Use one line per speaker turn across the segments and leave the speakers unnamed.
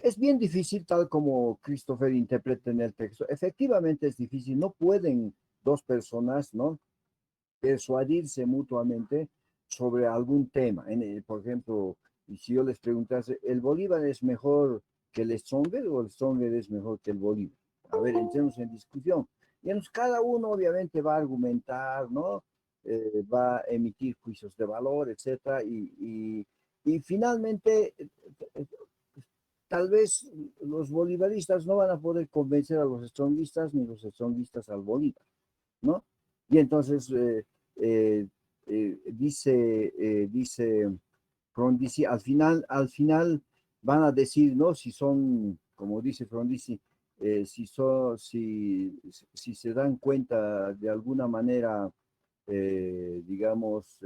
es bien difícil, tal como Christopher interpreta en el texto. Efectivamente es difícil, no pueden dos personas, ¿no?, persuadirse mutuamente sobre algún tema. Por ejemplo, si yo les preguntase, ¿el Bolívar es mejor que el Stronger o el Stronger es mejor que el Bolívar? A ver, entremos en discusión. Y entonces cada uno obviamente va a argumentar, ¿no? Va a emitir juicios de valor, etcétera, y finalmente tal vez los bolivaristas no van a poder convencer a los strongistas ni los strongistas al Bolívar, ¿no? Y entonces eh, dice Frondizi, al final van a decir, ¿no? Si son, como dice Frondizi, si se dan cuenta de alguna manera, digamos,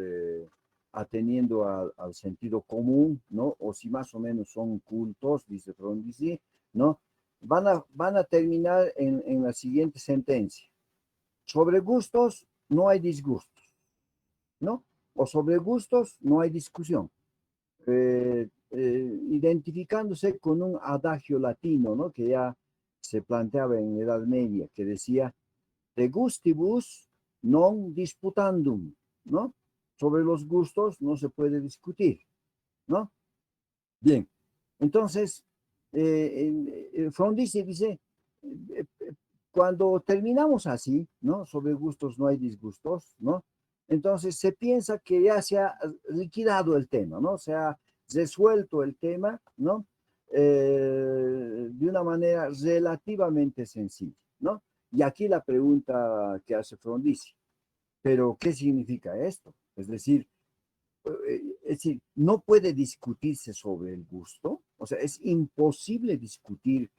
ateniendo al sentido común, ¿no? O si más o menos son cultos, dice Frondizi, ¿no? Van a terminar en la siguiente sentencia. Sobre gustos no hay disgustos, ¿no? O sobre gustos no hay discusión. Identificándose con un adagio latino, ¿no?, que ya se planteaba en la Edad Media, que decía, de gustibus non disputandum, ¿no? Sobre los gustos no se puede discutir, ¿no? Bien, entonces, Frondizi dice, eh, cuando terminamos así, ¿no? Sobre gustos no hay disgustos, ¿no? Entonces se piensa que ya se ha liquidado el tema, ¿no? Se ha resuelto el tema, ¿no? De una manera relativamente sencilla, ¿no? Y aquí la pregunta que hace Frondizi, ¿pero qué significa esto? Es decir, no puede discutirse sobre el gusto, o sea, es imposible discutir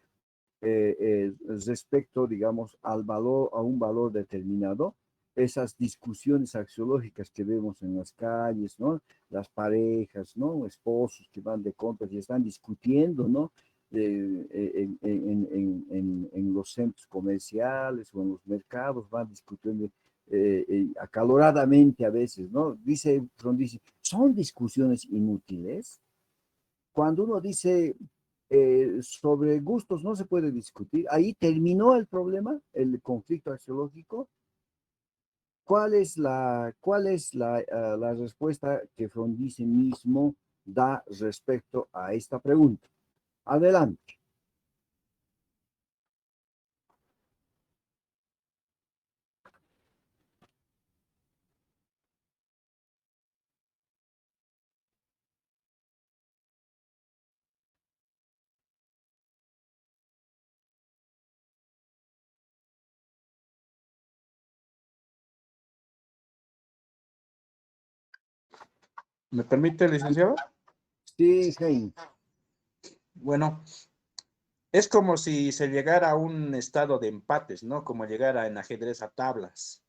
respecto, digamos, al valor, a un valor determinado, esas discusiones axiológicas que vemos en las calles, ¿no? Las parejas, ¿no? Esposos que van de compras y están discutiendo, ¿no? En los centros comerciales o en los mercados, van discutiendo acaloradamente a veces, ¿no? Dice, son discusiones inútiles. Cuando uno dice sobre gustos no se puede discutir, ahí terminó el problema, el conflicto axiológico. ¿Cuál es la respuesta que Frondizi mismo da respecto a esta pregunta? Adelante.
¿Me permite, licenciado?
Sí, Jaime.
Bueno, es como si se llegara a un estado de empates, ¿no? Como llegara en ajedrez a tablas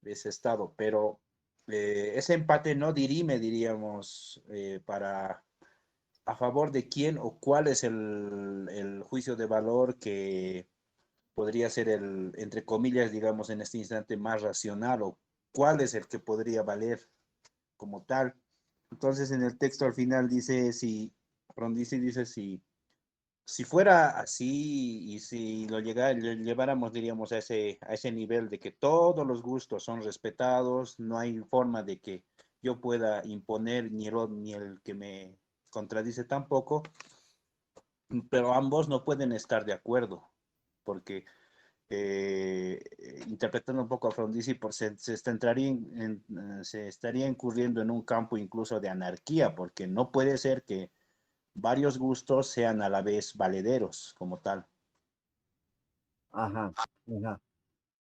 de ese estado, pero ese empate no dirime, diríamos, para a favor de quién o cuál es el juicio de valor que podría ser el, entre comillas, digamos, en este instante más racional, o cuál es el que podría valer como tal. Entonces, en el texto al final dice, si, Frondizi dice, si fuera así y si lo lleváramos, diríamos, a ese nivel de que todos los gustos son respetados, no hay forma de que yo pueda imponer ni el que me contradice tampoco, pero ambos no pueden estar de acuerdo, porque interpretando un poco a Frondizi, se estaría incurriendo en un campo incluso de anarquía, porque no puede ser que varios gustos sean a la vez valederos como tal.
Ajá, ajá.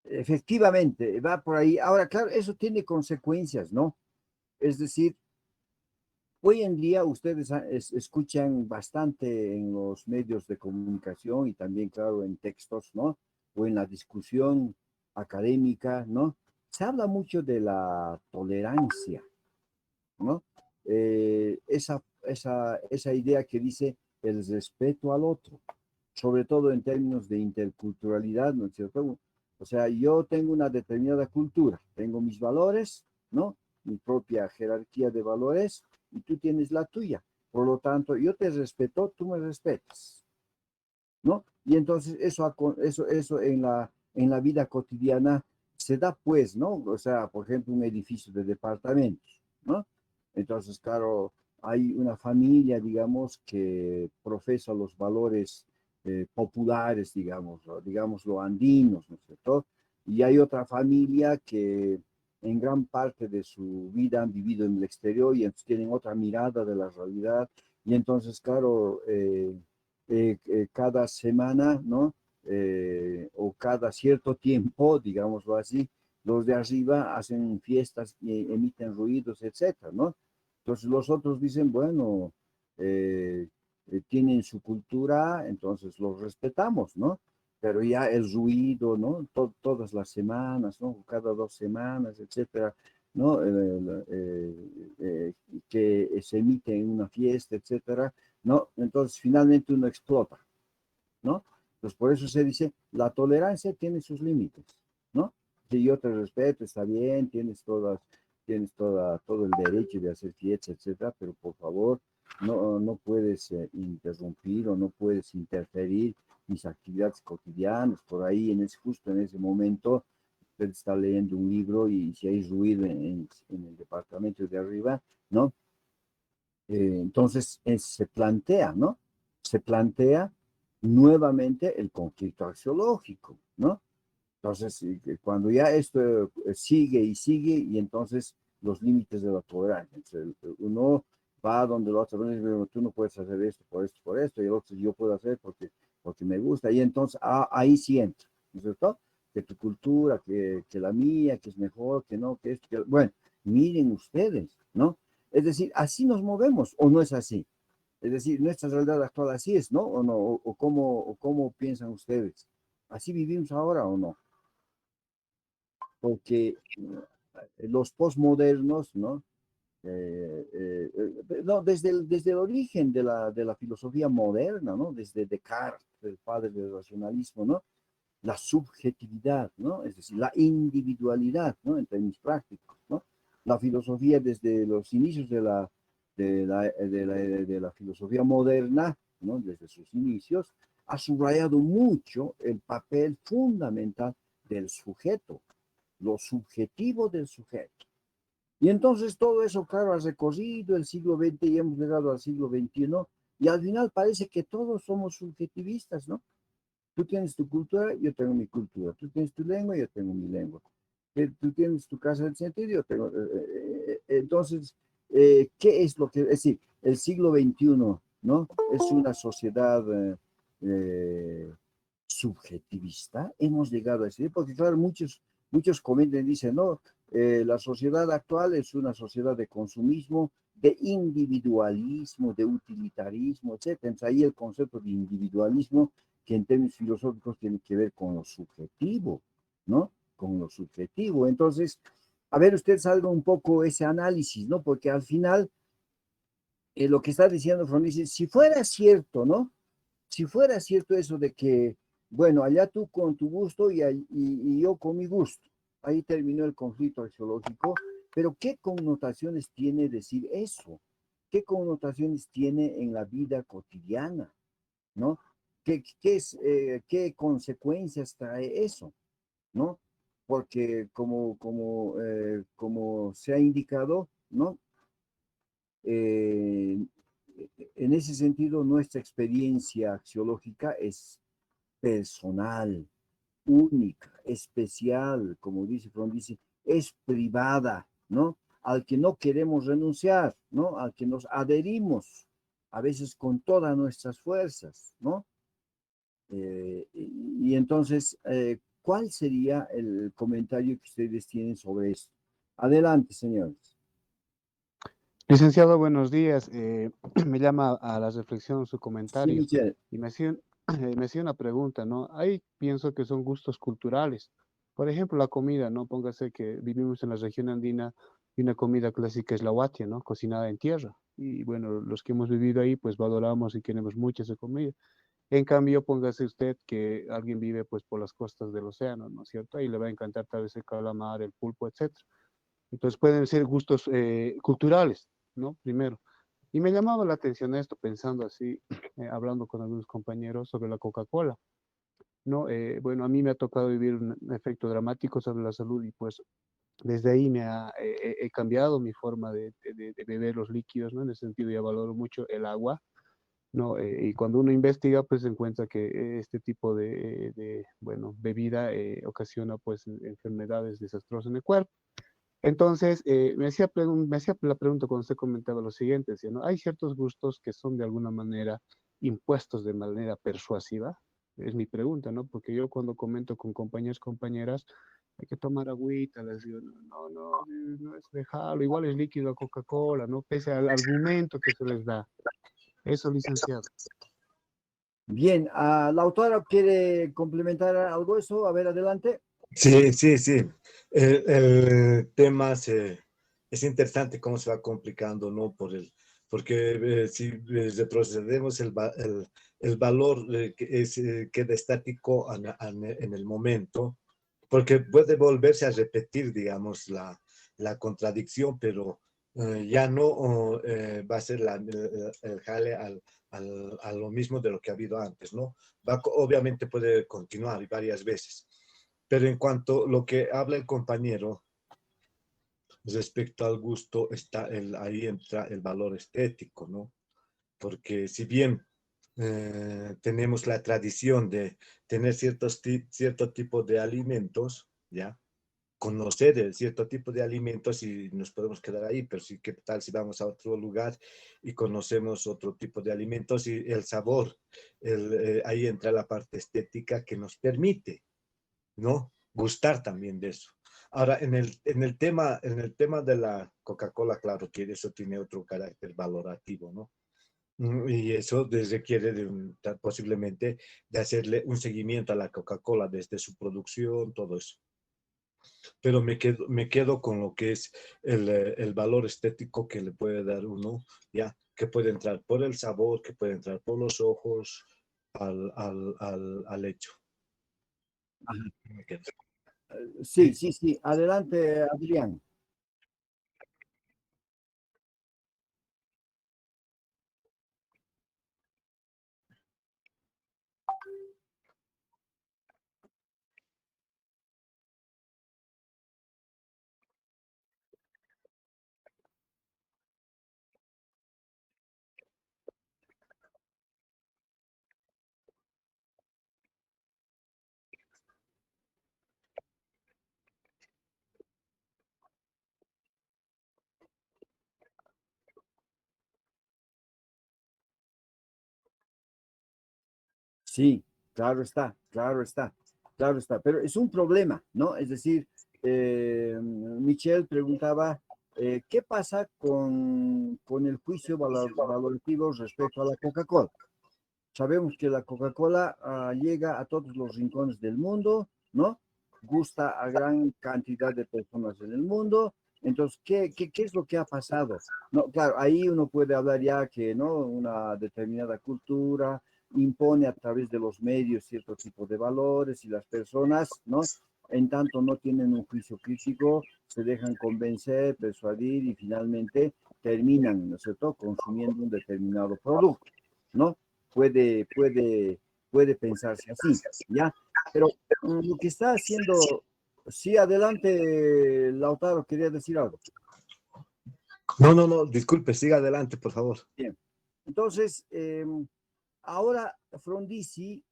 Efectivamente, va por ahí. Ahora, claro, eso tiene consecuencias, ¿no? Es decir, hoy en día ustedes escuchan bastante en los medios de comunicación y también, claro, en textos, ¿no? O en la discusión académica, ¿no? Se habla mucho de la tolerancia, ¿no? Esa idea que dice el respeto al otro, sobre todo en términos de interculturalidad, ¿no es cierto? O sea, yo tengo una determinada cultura, tengo mis valores, ¿no? Mi propia jerarquía de valores y tú tienes la tuya. Por lo tanto, yo te respeto, tú me respetas, ¿no? Y entonces eso en la vida cotidiana se da pues, ¿no? O sea, por ejemplo, un edificio de departamentos, ¿no? Entonces, claro, hay una familia, digamos, que profesa los valores populares, digamos, digámoslo, andinos, ¿no es cierto? Y hay otra familia que en gran parte de su vida han vivido en el exterior y entonces tienen otra mirada de la realidad. Y entonces, claro, cada semana, ¿no? O cada cierto tiempo, digámoslo así, los de arriba hacen fiestas y emiten ruidos, etcétera, ¿no? Entonces los otros dicen, bueno, tienen su cultura, entonces los respetamos, ¿no? Pero ya el ruido, ¿no? Todas las semanas, ¿no? Cada 2 semanas, etcétera, ¿no? Que se emite en una fiesta, etcétera, ¿no? Entonces finalmente uno explota, ¿no? Entonces por eso se dice, la tolerancia tiene sus límites, ¿no? Si yo te respeto, está bien, todo el derecho de hacer fiestas, etcétera, pero por favor, no puedes interrumpir o no puedes interferir mis actividades cotidianas. Por ahí, justo en ese momento, usted está leyendo un libro y si hay ruido en el departamento de arriba, ¿no? Entonces se plantea, ¿no? Se plantea nuevamente el conflicto axiológico, ¿no? Entonces, cuando ya esto sigue y sigue, y entonces los límites de la tolerancia. Entonces, uno va donde el otro dice, tú no puedes hacer esto, por esto, y el otro yo puedo hacer porque me gusta. Y entonces ahí sí entra, ¿no es cierto? Que tu cultura, que la mía, que es mejor, que no, que esto, que... Bueno, miren ustedes, ¿no? Es decir, así nos movemos, ¿o no es así? Es decir, nuestra realidad actual así es, ¿no? ¿O no? O cómo piensan ustedes? ¿Así vivimos ahora o no? Porque los postmodernos, ¿no? No, desde el origen de la filosofía moderna, ¿no? Desde Descartes, el padre del racionalismo, ¿no? La subjetividad, ¿no? Es decir, la individualidad, ¿no? En términos prácticos, ¿no? La filosofía desde los inicios de la filosofía moderna, ¿no? Desde sus inicios, ha subrayado mucho el papel fundamental del sujeto, lo subjetivo del sujeto. Y entonces todo eso, claro, ha recorrido el siglo XX y hemos llegado al siglo XXI, y al final parece que todos somos subjetivistas, ¿no? Tú tienes tu cultura, yo tengo mi cultura. Tú tienes tu lengua, yo tengo mi lengua. Tú tienes tu casa del sentido, yo tengo... entonces, ¿qué es lo que... Es decir, el siglo XXI, ¿no? Es una sociedad subjetivista. Hemos llegado a decir, porque claro, muchos comentan y dicen, no, la sociedad actual es una sociedad de consumismo, de individualismo, de utilitarismo, etcétera. Entonces ahí el concepto de individualismo, que en términos filosóficos tiene que ver con lo subjetivo, ¿no? Con lo subjetivo. Entonces, a ver, usted salga un poco ese análisis, ¿no? Porque al final, lo que está diciendo Fron dice, si fuera cierto, ¿no? Si fuera cierto eso de que, bueno, allá tú con tu gusto y yo con mi gusto, ahí terminó el conflicto axiológico, pero ¿qué connotaciones tiene decir eso? ¿Qué connotaciones tiene en la vida cotidiana? ¿No? ¿Qué consecuencias trae eso? ¿No? Porque como se ha indicado, ¿no? Eh, en ese sentido, nuestra experiencia axiológica es personal, única, especial, como dice Fromm, dice, es privada, ¿no? Al que no queremos renunciar, ¿no? Al que nos adherimos, a veces con todas nuestras fuerzas, ¿no? Y entonces, ¿cuál sería el comentario que ustedes tienen sobre esto? Adelante, señores.
Licenciado, buenos días. Me llama a la reflexión su
Sí,
comentario
Michelle.
y me hacía una pregunta, ¿no? Ahí pienso que son gustos culturales. Por ejemplo, la comida, ¿no? Póngase que vivimos en la región andina y una comida clásica es la huatia, ¿no? Cocinada en tierra. Y bueno, los que hemos vivido ahí, pues valoramos y queremos mucho esa comida. En cambio, póngase usted que alguien vive pues por las costas del océano, ¿no es cierto? Ahí le va a encantar tal vez el calamar, el pulpo, etcétera. Entonces pueden ser gustos culturales, ¿no? Primero. Y me llamaba la atención esto, pensando así, hablando con algunos compañeros sobre la Coca-Cola, ¿no? Bueno, a mí me ha tocado vivir un efecto dramático sobre la salud y pues desde ahí he cambiado mi forma de beber los líquidos, ¿no? En ese sentido ya valoro mucho el agua, ¿no? Y cuando uno investiga, pues se encuentra que este tipo bueno, bebida ocasiona pues enfermedades desastrosas en el cuerpo. Entonces, me hacía la pregunta cuando usted comentaba lo siguiente, decía, ¿no? Hay ciertos gustos que son de alguna manera impuestos de manera persuasiva. Es mi pregunta, ¿no? Porque yo cuando comento con compañeros, compañeras, hay que tomar agüita, les digo, no es dejarlo, igual es líquido a Coca-Cola, ¿no? Pese al argumento que se les da. Eso, licenciado.
Bien, ¿la autora quiere complementar algo eso? A ver, adelante.
Sí, sí, sí. El tema es interesante cómo se va complicando, ¿no? Porque si retrocedemos el valor queda estático en el momento, porque puede volverse a repetir, digamos, la contradicción, pero ya no va a ser el jale a lo mismo de lo que ha habido antes, ¿no? Obviamente puede continuar y varias veces. Pero en cuanto a lo que habla el compañero respecto al gusto, ahí entra el valor estético, ¿no? Porque si bien tenemos la tradición de tener cierto tipo de alimentos, ¿ya? Conocer el cierto tipo de alimentos y nos podemos quedar ahí, pero sí, ¿qué tal si vamos a otro lugar y conocemos otro tipo de alimentos y el sabor? Ahí entra la parte estética que nos permite, ¿no? Gustar también de eso. Ahora, en el tema de la Coca-Cola, claro que eso tiene otro carácter valorativo, ¿no? Y eso requiere posiblemente de hacerle un seguimiento a la Coca-Cola desde su producción, todo eso. Pero me quedo con lo que es el valor estético que le puede dar uno, ya, que puede entrar por el sabor, que puede entrar por los ojos al hecho.
Ajá.
Me quedo.
Sí, sí, sí. Adelante, Adrián. Sí, claro está, claro está, claro está. Pero es un problema, ¿no? Es decir, Michelle preguntaba, ¿qué pasa con el juicio valorativo respecto a la Coca-Cola? Sabemos que la Coca-Cola llega a todos los rincones del mundo, ¿no? Gusta a gran cantidad de personas en el mundo. Entonces, ¿qué es lo que ha pasado? No, claro, ahí uno puede hablar ya que, ¿no? Una determinada cultura impone a través de los medios cierto tipo de valores y las personas, ¿no? En tanto no tienen un juicio crítico, se dejan convencer, persuadir y finalmente terminan, ¿no es cierto?, consumiendo un determinado producto, ¿no? Puede pensarse así, ¿ya? Pero lo que está haciendo, sí, adelante, Lautaro, quería decir algo.
No, no, no, disculpe, siga adelante, por favor.
Bien, entonces, ahora Frondizi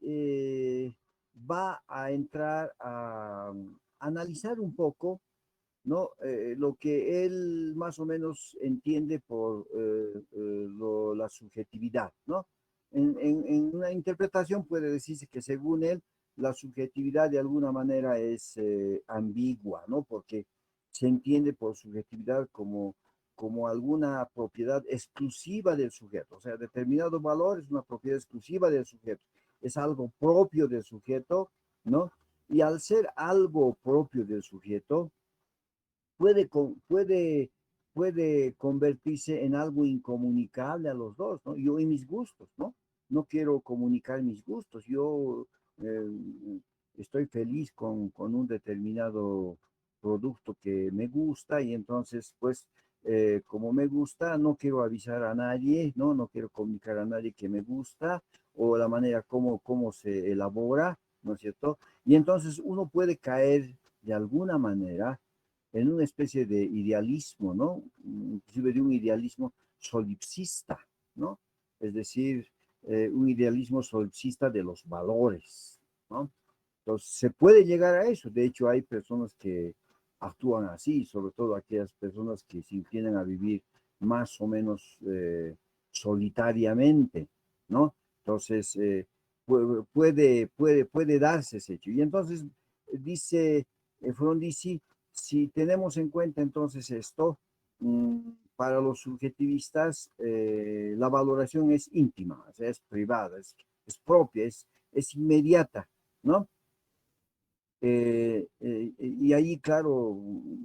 va a entrar a analizar un poco, ¿no? Lo que él más o menos entiende por la subjetividad, ¿no? En una interpretación puede decirse que según él, la subjetividad de alguna manera es ambigua, ¿no? Porque se entiende por subjetividad como alguna propiedad exclusiva del sujeto, o sea, determinado valor es una propiedad exclusiva del sujeto, es algo propio del sujeto, ¿no? Y al ser algo propio del sujeto, puede, puede convertirse en algo incomunicable a los dos, ¿no? Yo y mis gustos, ¿no? No quiero comunicar mis gustos, yo estoy feliz con un determinado producto que me gusta y entonces, pues, como me gusta, no quiero avisar a nadie, ¿no? No quiero comunicar a nadie que me gusta, o la manera como se elabora, ¿no es cierto? Y entonces uno puede caer de alguna manera en una especie de idealismo, ¿no? Inclusive de un idealismo solipsista, ¿no? Es decir, un idealismo solipsista de los valores, ¿no? Entonces, se puede llegar a eso. De hecho, hay personas que actúan así, sobre todo aquellas personas que se inclinan a vivir más o menos solitariamente, ¿no? Entonces, puede darse ese hecho. Y entonces, dice Frondizi, si tenemos en cuenta entonces esto, para los subjetivistas, la valoración es íntima, o sea, es privada, es propia, es inmediata, ¿no? Y ahí, claro,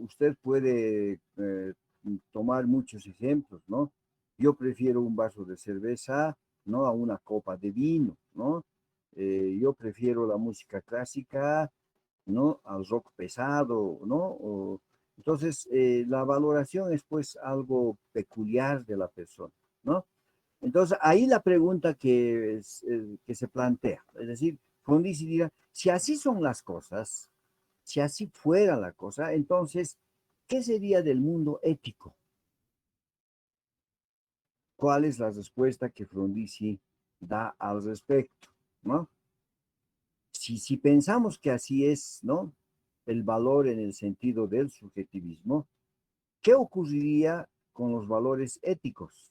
usted puede tomar muchos ejemplos, ¿no? Yo prefiero un vaso de cerveza, ¿no? A una copa de vino, ¿no? Yo prefiero la música clásica, ¿no? Al rock pesado, ¿no? Entonces, la valoración es pues algo peculiar de la persona, ¿no? Entonces, ahí la pregunta que se plantea, es decir, Frondizi dirá, si así son las cosas, si así fuera la cosa, entonces, ¿qué sería del mundo ético? ¿Cuál es la respuesta que Frondizi da al respecto, ¿no? Si pensamos que así es, ¿no? El valor en el sentido del subjetivismo, ¿qué ocurriría con los valores éticos?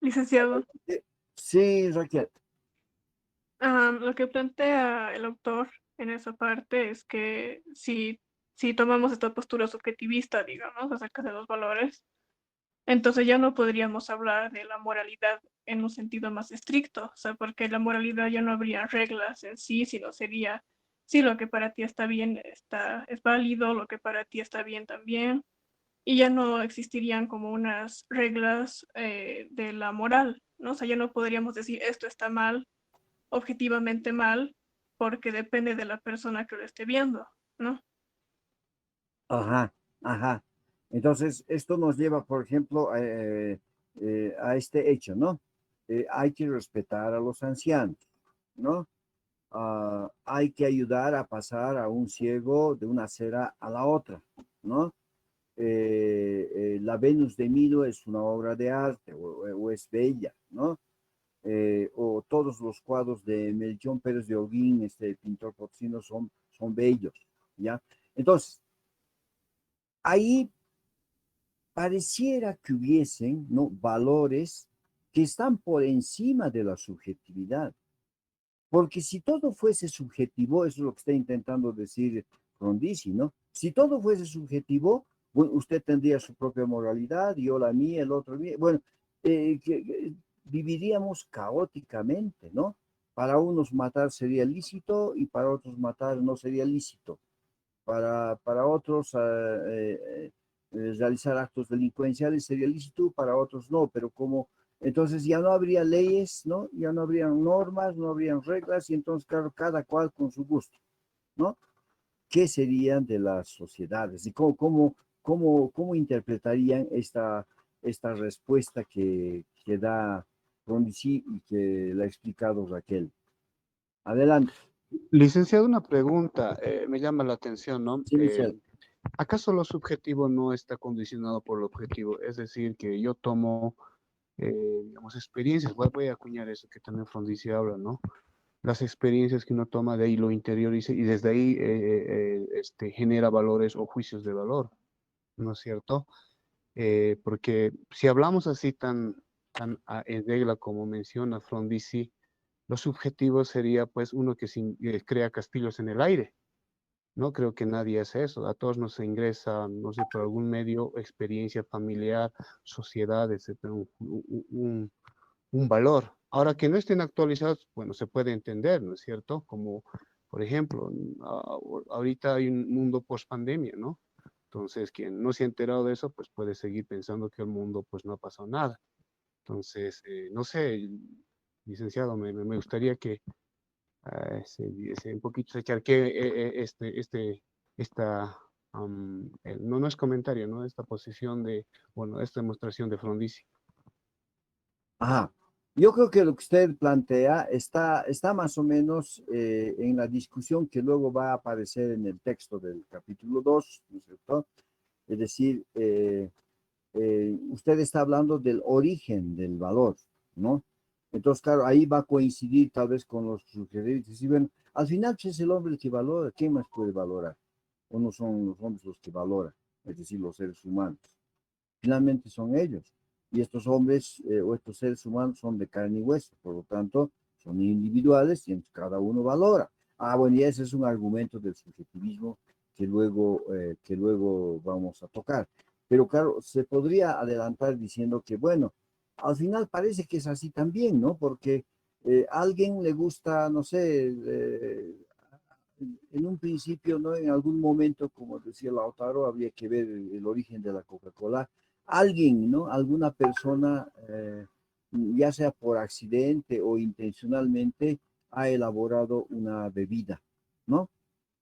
Licenciado,
Sí, Raquel.
lo que plantea el autor en esa parte es que si tomamos esta postura subjetivista, digamos, acerca de los valores, entonces ya no podríamos hablar de la moralidad en un sentido más estricto, o sea, porque la moralidad ya no habría reglas en sí, sino sería, sí, lo que para ti está bien es válido, lo que para ti está bien también, y ya no existirían como unas reglas de la moral, ¿no? O sea, ya no podríamos decir esto está mal, objetivamente mal, porque depende de la persona que lo esté viendo, ¿no?
Ajá, ajá. Entonces, esto nos lleva, por ejemplo, a este hecho, ¿no? Hay que respetar a los ancianos, ¿no? Hay que ayudar a pasar a un ciego de una acera a la otra, ¿no? La Venus de Milo es una obra de arte o es bella, ¿no? O todos los cuadros de Melchón Pérez de Holguín, este pintor potosino, son bellos, ¿ya? Entonces, ahí pareciera que hubiesen, ¿no? Valores que están por encima de la subjetividad. Porque si todo fuese subjetivo, eso es lo que está intentando decir Frondizi, ¿no? Si todo fuese subjetivo, bueno, usted tendría su propia moralidad, yo la mía, el otro mía. Bueno, viviríamos caóticamente, ¿no? Para unos matar sería lícito y para otros matar no sería lícito. Para otros realizar actos delincuenciales sería lícito, para otros no, pero como entonces ya no habría leyes, ¿no? Ya no habrían normas, no habrían reglas, y entonces, claro, cada cual con su gusto, ¿no? ¿Qué serían de las sociedades? ¿Y cómo interpretarían esta respuesta que da Frondizi y que la ha explicado Raquel? Adelante.
Licenciado, una pregunta, me llama la atención, ¿no?
Sí, Michelle.
¿Acaso lo subjetivo no está condicionado por lo objetivo? Es decir, que yo tomo, digamos, experiencias, voy a acuñar eso que también Frondizi habla, ¿no? Las experiencias que uno toma de ahí lo interioriza y desde ahí genera valores o juicios de valor, ¿no es cierto? Porque si hablamos así en regla como menciona Frondizi, lo subjetivo sería pues uno que crea castillos en el aire. No creo que nadie hace eso. A todos nos ingresa, no sé, por algún medio, experiencia familiar, sociedad, etcétera, un valor. Ahora que no estén actualizados, bueno, se puede entender, ¿no es cierto? Como, por ejemplo, ahorita hay un mundo post pandemia, ¿no? Entonces, quien no se ha enterado de eso, pues puede seguir pensando que el mundo, pues no ha pasado nada. Entonces, no sé, licenciado, me gustaría que un poquito se charque esta, no es comentario, ¿no? Esta posición de, bueno, esta demostración de Frondizi.
Ajá. Yo creo que lo que usted plantea está más o menos en la discusión que luego va a aparecer en el texto del capítulo 2, ¿no es cierto? Es decir, usted está hablando del origen del valor, ¿no? Entonces, claro, ahí va a coincidir tal vez con los sugeridos. Y bueno, al final pues, es el hombre el que valora, ¿quién más puede valorar? O no son los hombres los que valoran, es decir, los seres humanos. Finalmente son ellos. Y estos hombres o estos seres humanos son de carne y hueso, por lo tanto, son individuales y cada uno valora. Ah, bueno, y ese es un argumento del subjetivismo que luego vamos a tocar. Pero claro, se podría adelantar diciendo que, bueno, al final parece que es así también, ¿no? Porque a alguien le gusta, no sé, en un principio, ¿no? En algún momento, como decía Lautaro, habría que ver el origen de la Coca-Cola. Alguien, ¿no? Alguna persona, ya sea por accidente o intencionalmente, ha elaborado una bebida, ¿no?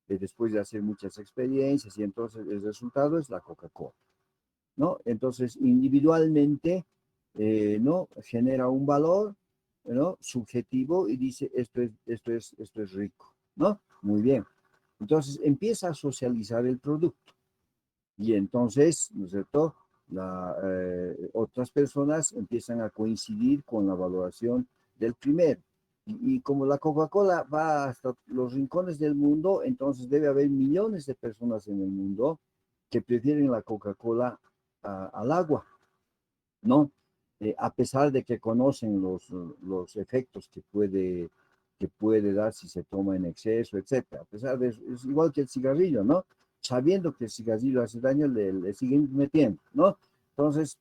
Después de hacer muchas experiencias y entonces el resultado es la Coca-Cola, ¿no? Entonces, individualmente, ¿no? Genera un valor, ¿no? Subjetivo y dice, esto es rico, ¿no? Muy bien. Entonces, empieza a socializar el producto y entonces, ¿no es cierto? Otras personas empiezan a coincidir con la valoración del primero. Y como la Coca-Cola va hasta los rincones del mundo, entonces debe haber millones de personas en el mundo que prefieren la Coca-Cola al agua, ¿no? A pesar de que conocen los efectos que puede dar si se toma en exceso, etcétera. A pesar de eso, es igual que el cigarrillo, ¿no? Sabiendo que el cigarrillo hace daño, le siguen metiendo, ¿no? Entonces,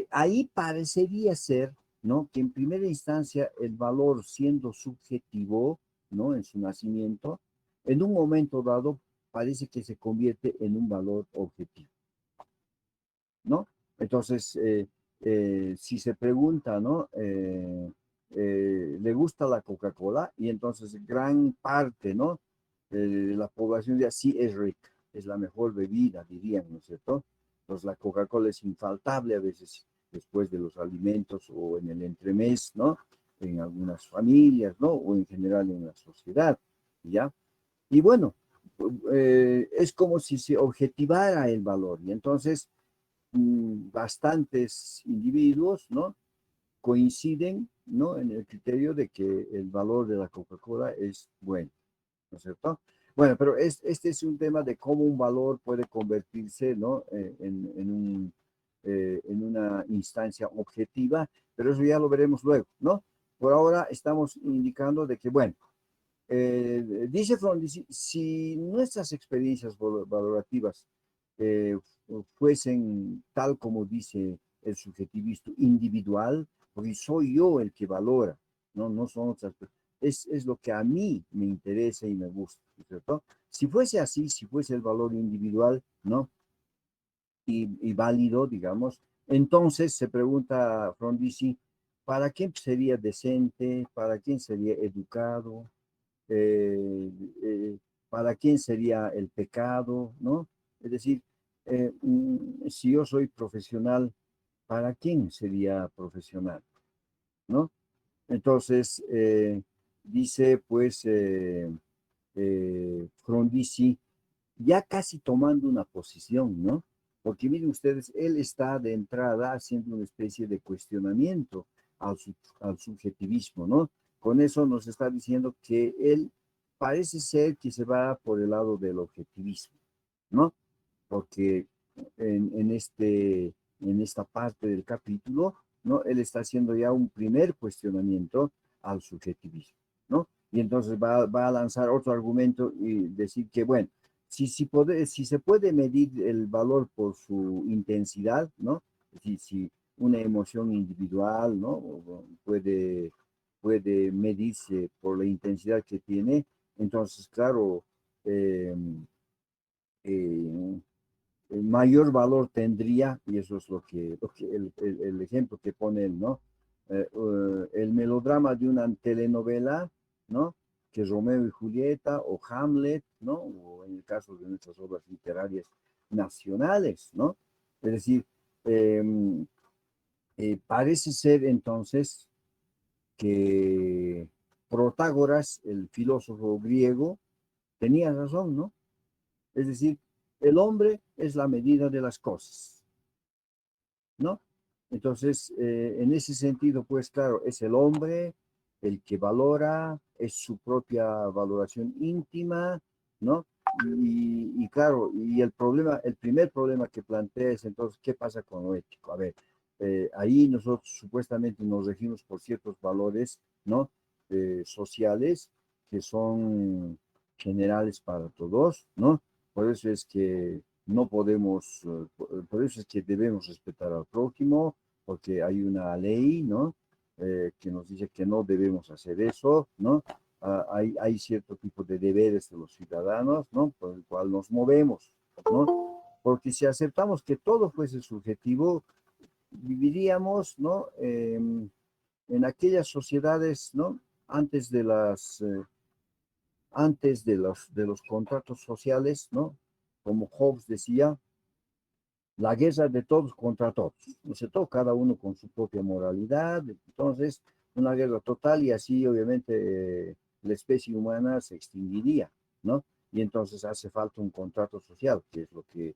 ahí parecería ser, ¿no? Que en primera instancia el valor siendo subjetivo, ¿no? En su nacimiento, en un momento dado parece que se convierte en un valor objetivo, ¿no? Entonces, si se pregunta, ¿no? ¿Le gusta la Coca-Cola? Y entonces gran parte, ¿no? De la población diría, sí, es rica, es la mejor bebida, dirían, ¿no es cierto? Entonces la Coca-Cola es infaltable a veces después de los alimentos o en el entremés, ¿no? En algunas familias, ¿no? O en general en la sociedad, ¿ya? Y bueno, es como si se objetivara el valor. Y entonces bastantes individuos, ¿no? Coinciden, ¿no? En el criterio de que el valor de la Coca-Cola es bueno, ¿no es cierto? Bueno, pero este es un tema de cómo un valor puede convertirse, ¿no? En una instancia objetiva, pero eso ya lo veremos luego, ¿no? Por ahora estamos indicando de que, bueno, dice Fromm, si nuestras experiencias valorativas eh, fuesen tal como dice el subjetivismo individual, porque soy yo el que valora, no son otras personas. Es lo que a mí me interesa y me gusta, ¿cierto? Si fuese así, si fuese el valor individual, ¿no? Y válido, digamos, entonces se pregunta Frondizi, ¿para quién sería decente? ¿Para quién sería educado? eh, eh, ¿Para quién sería el pecado? ¿No? Es decir, si yo soy profesional, ¿para quién sería profesional? ¿No? Entonces, dice pues Frondizi, ya casi tomando una posición, ¿no? Porque miren ustedes, él está de entrada haciendo una especie de cuestionamiento al subjetivismo, ¿no? Con eso nos está diciendo que él parece ser que se va por el lado del objetivismo, ¿no? Porque en esta parte del capítulo, ¿no? Él está haciendo ya un primer cuestionamiento al subjetivismo, ¿no? Y entonces va a lanzar otro argumento y decir que, bueno, si se puede medir el valor por su intensidad, ¿no? Si una emoción individual, ¿no? Puede medirse por la intensidad que tiene, entonces, claro, eh, eh, el mayor valor tendría, y eso es el ejemplo que pone él, ¿no? El melodrama de una telenovela, ¿no? que Romeo y Julieta o Hamlet, ¿no? O en el caso de nuestras obras literarias nacionales, ¿no? Es decir, parece ser entonces que Protágoras, el filósofo griego, tenía razón, ¿no? Es decir, el hombre es la medida de las cosas, ¿no? Entonces, en ese sentido, pues claro, es el hombre el que valora, es su propia valoración íntima, ¿no? Y claro, y el problema, el primer problema que plantea es entonces, ¿qué pasa con lo ético? A ver, ahí nosotros supuestamente nos regimos por ciertos valores, ¿no? Sociales que son generales para todos, ¿no? Por eso es que no podemos, por eso es que debemos respetar al prójimo, porque hay una ley, ¿no? Que nos dice que no debemos hacer eso, ¿no? Hay cierto tipo de deberes de los ciudadanos, ¿no? Por el cual nos movemos, ¿no? Porque si aceptamos que todo fuese subjetivo, viviríamos, ¿no? En aquellas sociedades, ¿no? Antes de de los contratos sociales, ¿no? Como Hobbes decía, la guerra de todos contra todos, ¿no es cierto? Cada uno con su propia moralidad, entonces una guerra total y así obviamente la especie humana se extinguiría, ¿no? Y entonces hace falta un contrato social, que es lo que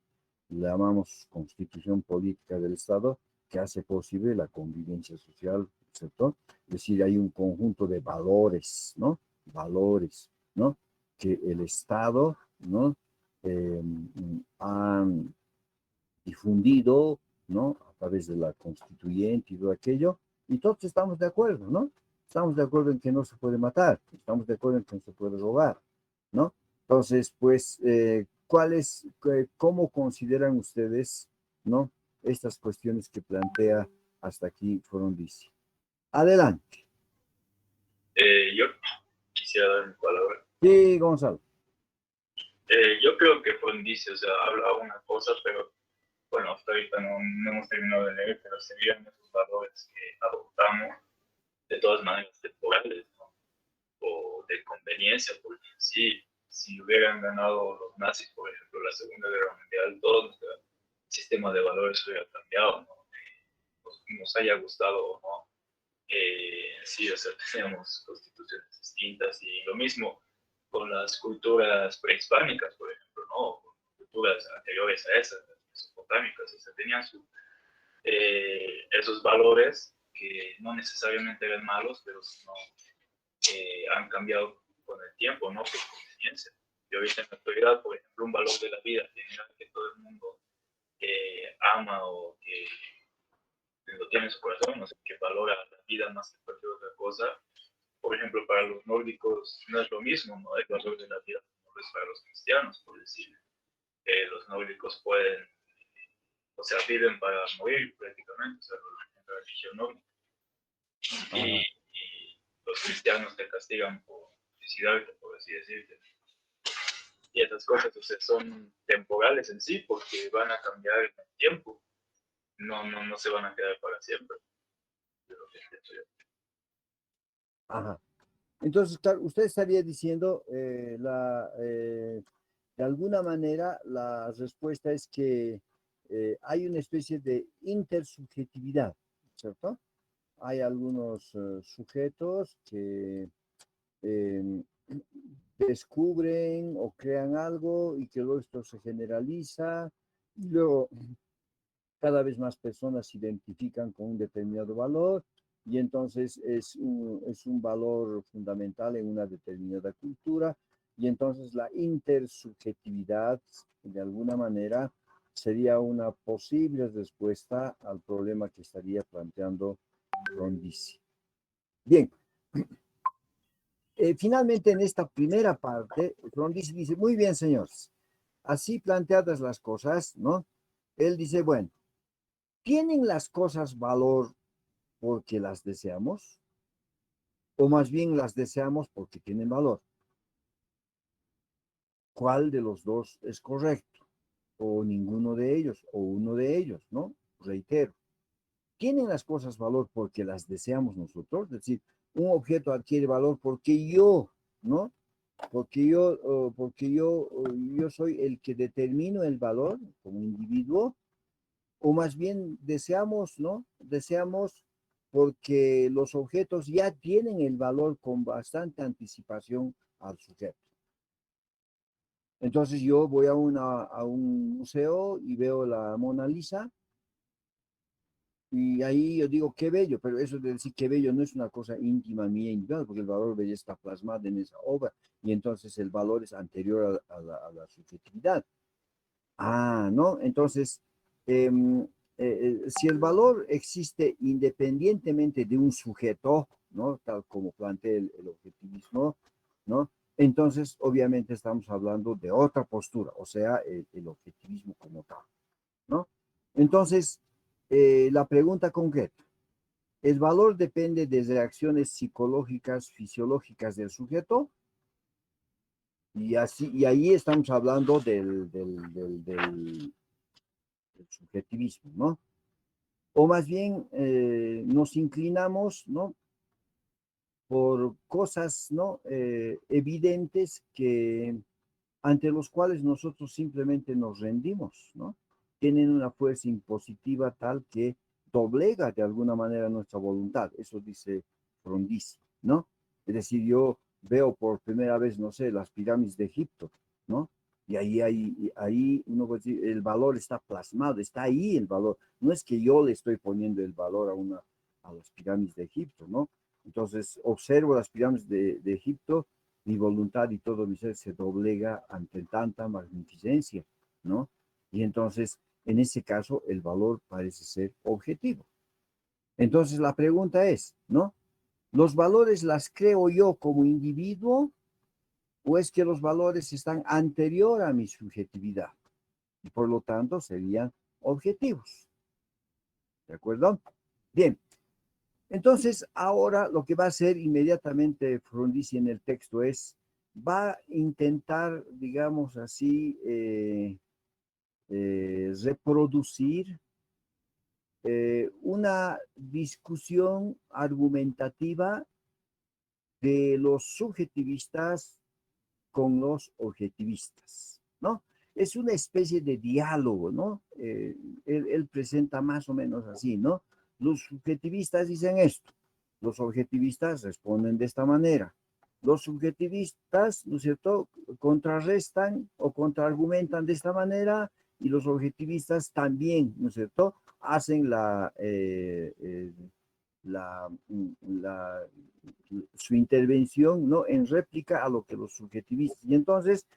llamamos constitución política del Estado, que hace posible la convivencia social, ¿cierto? Es decir, hay un conjunto de valores, ¿no? Valores, ¿no? Que el Estado, ¿no? Han difundido, ¿no? A través de la constituyente y todo aquello, y todos estamos de acuerdo, ¿no? Estamos de acuerdo en que no se puede matar, estamos de acuerdo en que no se puede robar, ¿no? Entonces, pues, ¿cómo consideran ustedes, ¿no? Estas cuestiones que plantea hasta aquí Frondizi. Adelante.
Yo quisiera dar mi palabra.
Sí, Gonzalo.
Yo creo que Frondizi, o sea, habla una cosa, pero bueno, hasta ahorita no hemos terminado de leer, pero serían esos valores que adoptamos de todas maneras temporales, ¿no? O de conveniencia, porque si hubieran ganado los nazis, por ejemplo, la Segunda Guerra Mundial, todo nuestro sistema de valores hubiera cambiado, ¿no? Nos haya gustado o no. Sí, o sea, tenemos constituciones distintas y lo mismo con las culturas prehispánicas, por ejemplo, ¿no? Culturas anteriores a esas, mesopotámicas, o sea, tenían esos valores que no necesariamente eran malos, pero sino han cambiado con el tiempo, ¿no? Por conveniencia. Y ahorita en la actualidad, por ejemplo, un valor de la vida general que todo el mundo ama o que lo tiene en su corazón, o sea, que valora la vida más que cualquier otra cosa. Por ejemplo, para los nórdicos no es lo mismo, ¿no? El valor de la vida como es para los cristianos, por decir. Los nórdicos pueden, o sea, viven para morir prácticamente, o sea, la religión nórdica. Y los cristianos te castigan por suicidarte, por así decirlo. Y esas cosas, o sea, son temporales en sí, porque van a cambiar en el tiempo. No se van a quedar para siempre.
Ajá. Entonces, claro, usted estaría diciendo, de alguna manera, la respuesta es que hay una especie de intersubjetividad, ¿cierto? Hay algunos sujetos que eh, descubren o crean algo y que luego esto se generaliza y luego cada vez más personas se identifican con un determinado valor y entonces es un valor fundamental en una determinada cultura y entonces la intersubjetividad de alguna manera sería una posible respuesta al problema que estaría planteando Frondizi. Bien, finalmente en esta primera parte, Frondizi dice, muy bien señores, así planteadas las cosas, ¿no? Él dice, bueno, ¿tienen las cosas valor porque las deseamos? ¿O más bien las deseamos porque tienen valor? ¿Cuál de los dos es correcto? O ninguno de ellos, o uno de ellos, ¿no? Reitero. ¿Tienen las cosas valor porque las deseamos nosotros? Es decir, un objeto adquiere valor porque yo ¿no? Yo soy el que determino el valor como individuo, o más bien deseamos, ¿no? Deseamos porque los objetos ya tienen el valor con bastante anticipación al sujeto. Entonces yo voy a un museo y veo la Mona Lisa y ahí yo digo, qué bello, pero eso de decir qué bello no es una cosa íntima mía, individual, porque el valor bello está plasmado en esa obra y entonces el valor es anterior a la subjetividad. Ah, ¿no? Entonces, si el valor existe independientemente de un sujeto, ¿no? Tal como plantea el objetivismo, ¿no? Entonces, obviamente estamos hablando de otra postura, o sea, el objetivismo como tal, ¿no? Entonces, la pregunta concreta, ¿el valor depende de reacciones psicológicas, fisiológicas del sujeto? Y ahí estamos hablando del subjetivismo, ¿no? O más bien nos inclinamos, ¿no? Por cosas, ¿no? Evidentes que ante los cuales nosotros simplemente nos rendimos, ¿no? Tienen una fuerza impositiva tal que doblega de alguna manera nuestra voluntad. Eso dice Frondizi, ¿no? Es decir, yo veo por primera vez, no sé, las pirámides de Egipto, ¿no? Y ahí uno puede decir, el valor está plasmado, está ahí el valor. No es que yo le estoy poniendo el valor a las pirámides de Egipto, ¿no? Entonces, observo las pirámides de Egipto, mi voluntad y todo mi ser se doblega ante tanta magnificencia, ¿no? Y entonces, en ese caso, el valor parece ser objetivo. Entonces, la pregunta es, ¿no? ¿Los valores las creo yo como individuo o es que los valores están anterior a mi subjetividad? Y por lo tanto, serían objetivos. ¿De acuerdo? Bien. Entonces, ahora lo que va a hacer inmediatamente Frondizi en el texto es, va a intentar, digamos así, reproducir una discusión argumentativa de los subjetivistas con los objetivistas, ¿no? Es una especie de diálogo, ¿no? Él presenta más o menos así, ¿no? Los subjetivistas dicen esto, los objetivistas responden de esta manera. Los subjetivistas, ¿no es cierto?, contrarrestan o contraargumentan de esta manera y los objetivistas también, ¿no es cierto?, hacen su intervención, ¿no?, en réplica a lo que los subjetivistas. Y entonces,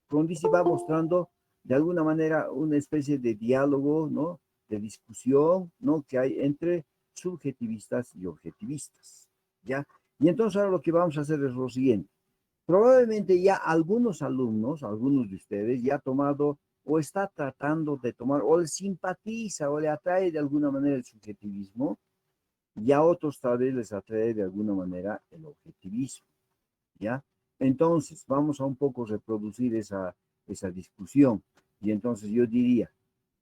Frondizi va mostrando de alguna manera una especie de diálogo, ¿no?, de discusión, ¿no?, que hay entre subjetivistas y objetivistas, ¿ya? Y entonces ahora lo que vamos a hacer es lo siguiente. Probablemente ya algunos alumnos, algunos de ustedes, ya ha tomado o está tratando de tomar, o le simpatiza o le atrae de alguna manera el subjetivismo, y a otros tal vez les atrae de alguna manera el objetivismo, ¿ya? Entonces, vamos a un poco reproducir esa discusión. Y entonces yo diría,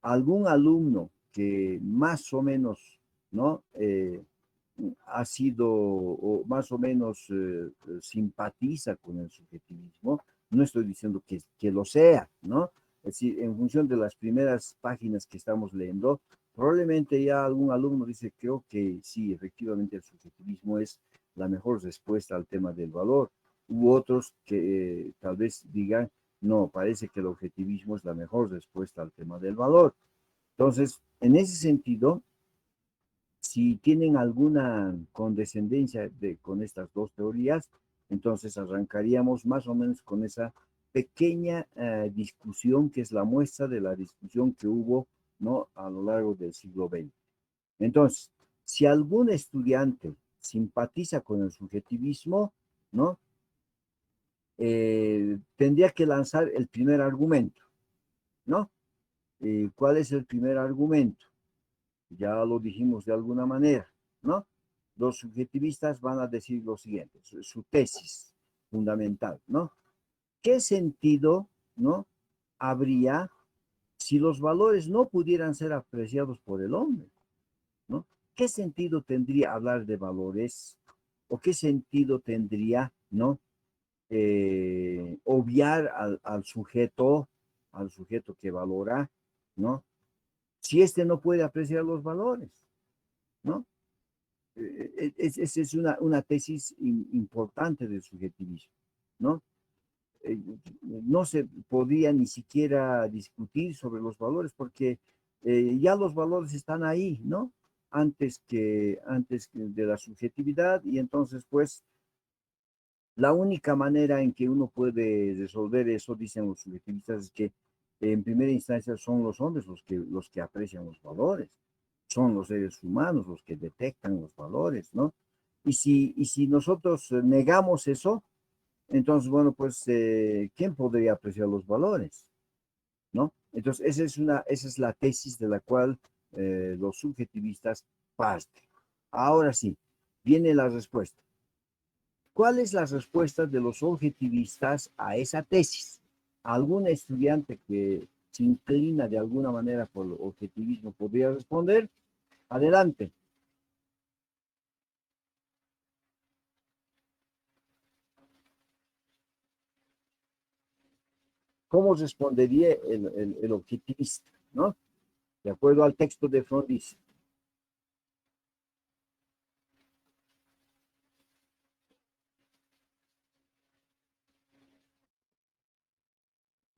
algún alumno que más o menos, ¿no?, ha sido, o más o menos simpatiza con el subjetivismo, no estoy diciendo que lo sea, ¿no? Es decir, en función de las primeras páginas que estamos leyendo, probablemente ya algún alumno dice, creo que sí, efectivamente el subjetivismo es la mejor respuesta al tema del valor, u otros que tal vez digan, no, parece que el objetivismo es la mejor respuesta al tema del valor. Entonces, en ese sentido, si tienen alguna condescendencia con estas dos teorías, entonces arrancaríamos más o menos con esa pequeña discusión que es la muestra de la discusión que hubo, ¿no?, a lo largo del siglo XX. Entonces, si algún estudiante simpatiza con el subjetivismo, ¿no?, tendría que lanzar el primer argumento, ¿no? ¿Cuál es el primer argumento? Ya lo dijimos de alguna manera, ¿no? Los subjetivistas van a decir lo siguiente, su tesis fundamental, ¿no? ¿Qué sentido, ¿no?, habría si los valores no pudieran ser apreciados por el hombre, ¿no? ¿Qué sentido tendría hablar de valores o qué sentido tendría, ¿no? Obviar al sujeto que valora, ¿no? Si este no puede apreciar los valores, ¿no? Esa es una tesis importante del subjetivismo, ¿no? No se podía ni siquiera discutir sobre los valores porque ya los valores están ahí, ¿no? Antes de la subjetividad, y entonces pues la única manera en que uno puede resolver eso, dicen los subjetivistas, es que en primera instancia son los hombres los que aprecian los valores, son los seres humanos los que detectan los valores, ¿no? Y si nosotros negamos eso, entonces, bueno, pues, ¿quién podría apreciar los valores? ¿No? Entonces, esa es la tesis de la cual los subjetivistas parten. Ahora sí, viene la respuesta. ¿Cuál es la respuesta de los objetivistas a esa tesis? ¿Algún estudiante que se inclina de alguna manera por el objetivismo podría responder? Adelante. ¿Cómo respondería el objetivista? ¿No? De acuerdo al texto de Frondizi.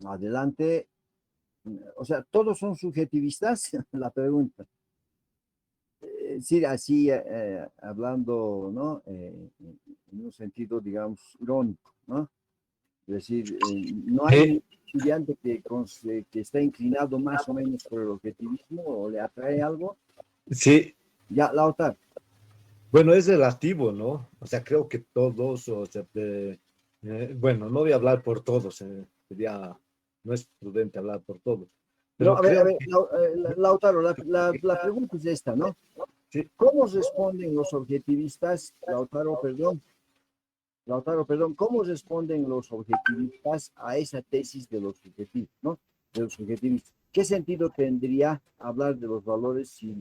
Adelante. O sea, ¿todos son subjetivistas? La pregunta. Sí, así hablando, ¿no? En un sentido, digamos, irónico, ¿no? Es decir, no hay un estudiante que está inclinado más o menos por el objetivismo o le atrae algo.
Sí,
Ya, Lautaro.
bueno, es relativo, ¿no? O sea, creo que todos, o sea, bueno, no voy a hablar por todos, no es prudente hablar por todos,
No,
pero
a
creo
ver,
que
Lautaro, la pregunta es esta, ¿no?
sí,
¿Cómo responden los objetivistas, Lautaro, perdón, ¿cómo responden los objetivistas a esa tesis de los subjetivos, ¿no? De los subjetivistas. ¿Qué sentido tendría hablar de los valores si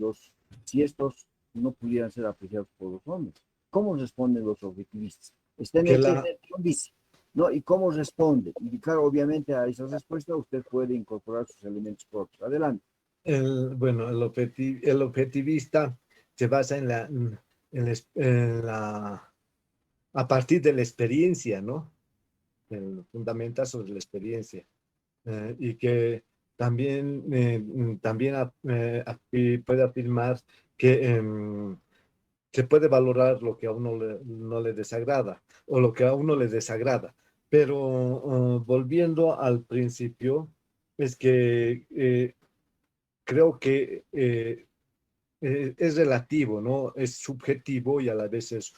estos no pudieran ser apreciados por los hombres? ¿Cómo responden los objetivistas? Está en
que
el texto, dice, ¿no? ¿Y cómo responde? Y claro, obviamente a esa respuesta usted puede incorporar sus elementos propios. Adelante.
bueno, el objetivista se basa a partir de la experiencia, ¿no? Fundamenta sobre la experiencia. Y que también puede afirmar que se puede valorar lo que a uno no le desagrada o lo que a uno le desagrada. Pero volviendo al principio, es que creo que es relativo, ¿no? Es subjetivo y a la vez es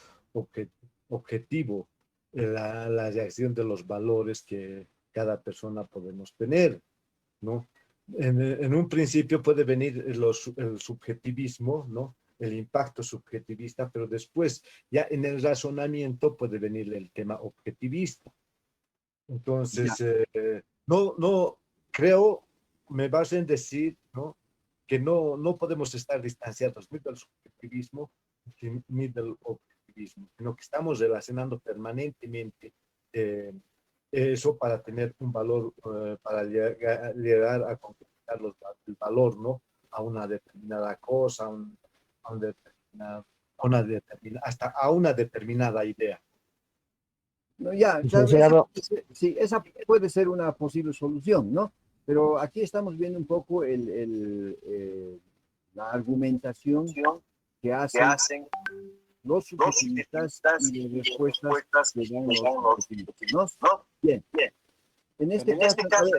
objetivo la reacción de los valores que cada persona podemos tener, ¿no? En un principio puede venir el subjetivismo, ¿no? El impacto subjetivista, pero después ya en el razonamiento puede venir el tema objetivista.
Ya.
Entonces, no creo, me vas a decir, ¿no? Que no podemos estar distanciados ni del subjetivismo ni del objetivismo, sino que estamos relacionando permanentemente eso para tener un valor, para llegar a concretar el valor, ¿no? A una determinada cosa, a un hasta a una determinada idea.
No, ya, sí, esa puede ser una posible solución, ¿no? Pero aquí estamos viendo un poco la argumentación que hacen los subjetivistas y las respuestas que dan los objetivistas, ¿no? Bien, en este caso,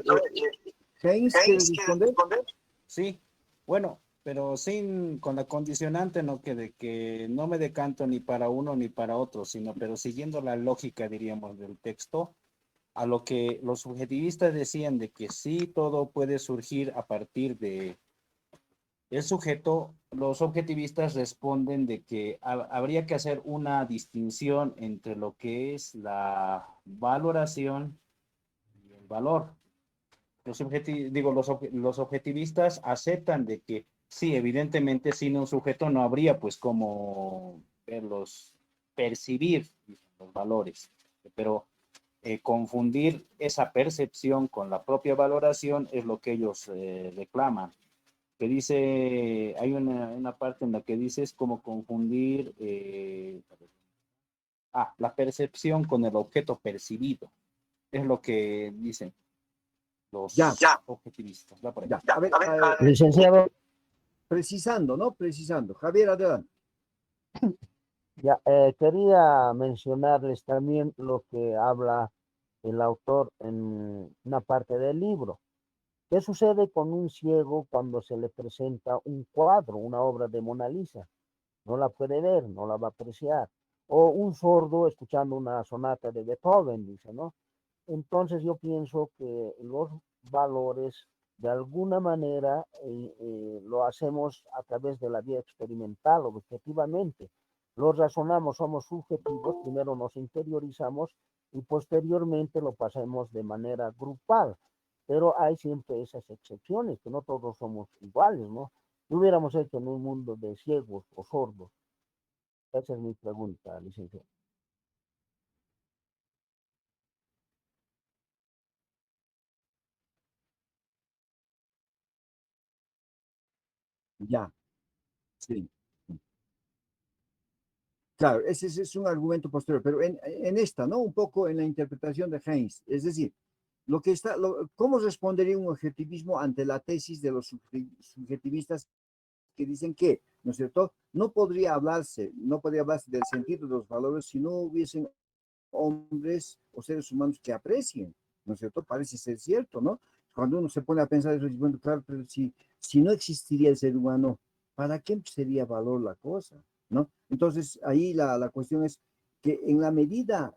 a ver, Heinz, ¿quieres responder?
Sí, bueno, pero con la condicionante, ¿no? Que de que no me decanto ni para uno ni para otro, pero siguiendo la lógica, diríamos, del texto, a lo que los subjetivistas decían de que sí todo puede surgir a partir de el sujeto, los objetivistas responden de que habría que hacer una distinción entre lo que es la valoración y el valor. Los objetivistas aceptan de que sí, evidentemente sin un sujeto no habría pues como ver percibir los valores, pero confundir esa percepción con la propia valoración es lo que ellos reclaman. Que dice, hay una parte en la que dice es como confundir la percepción con el objeto percibido. Es lo que dicen los objetivistas. Va por ahí.
Ya. A ver,
Licenciado,
precisando, ¿no? Precisando. Javier, adelante.
ya, quería mencionarles también lo que habla el autor en una parte del libro. ¿Qué sucede con un ciego cuando se le presenta un cuadro, una obra de Mona Lisa? No la puede ver, no la va a apreciar. O un sordo escuchando una sonata de Beethoven, dice, ¿no? Entonces yo pienso que los valores, de alguna manera, lo hacemos a través de la vía experimental, objetivamente. Los razonamos, somos subjetivos, primero nos interiorizamos y posteriormente lo pasamos de manera grupal. Pero hay siempre esas excepciones, que no todos somos iguales, ¿no? ¿Qué hubiéramos hecho en un mundo de ciegos o sordos? Esa es mi pregunta, licenciado.
Ya, sí. Claro, ese es un argumento posterior, pero en esta, ¿no? Un poco en la interpretación de Heinz. Es decir, ¿cómo respondería un objetivismo ante la tesis de los subjetivistas que dicen que, ¿no es cierto? No podría hablarse del sentido de los valores si no hubiesen hombres o seres humanos que aprecien, ¿no es cierto? Parece ser cierto, ¿no? Cuando uno se pone a pensar eso, bueno, claro, pero si no existiría el ser humano, ¿para qué sería valor la cosa? ¿No? Entonces, ahí la cuestión es que en la medida